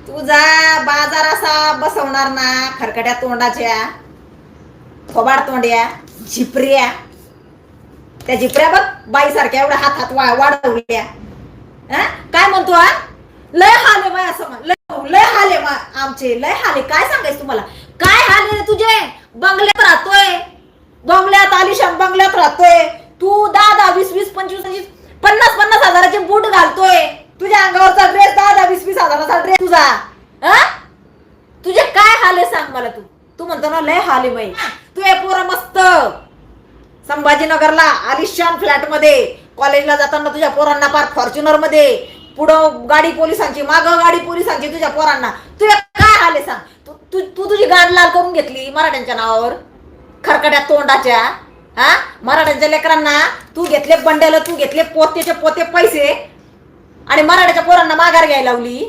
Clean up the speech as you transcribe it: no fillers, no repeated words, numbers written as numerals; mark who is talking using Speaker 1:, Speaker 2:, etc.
Speaker 1: तुझा बाजार असा बसवणार ना खरकट्या तोंडाच्या, थोबाड तोंड्या, झिपऱ्या. त्या झिपऱ्या बघ बाईसारख्या एवढ्या हात वाढवल्या. काय म्हणतो हा? लय हाल आहे बाय असं म्हण. लय हाल आहे आमचे, लय हाल आहे. काय सांगायचं तुम्हाला? काय हाल आहे तुझे? बंगल्यात राहतोय, बंगल्यात आलिशान बंगल्यात राहतोय तू. 10 20 20 25 25 50 50 हजाराचे बूट घालतोय. तुझ्या अंगावरचा ड्रेस 10 20 20 हजाराचा ड्रेस तुझा. तुझे काय हाल आहे सांग मला. तू म्हणतो ना लय हाल आहे बाई. तू हे पोरं मस्त संभाजीनगरला आलिशान फ्लॅट मध्ये कॉलेजला जाताना तुझ्या पोरांना पार फॉर्च्युनर मध्ये, पुढं गाडी पोलिसांची, मागं गाडी पोलिसांची तुझ्या पोरांना. तुझे काय हाल आहे सांग. तू तुझी गाड लाल करून घेतली मराठ्यांच्या नावावर, खरकट्या तोंडाच्या. मराठ्यांच्या लेकरांना तू घेतले बंड्याला, तू घेतले पोतेचे पोते पैसे आणि मराठ्याच्या पोरांना माघार घ्यायला लावली.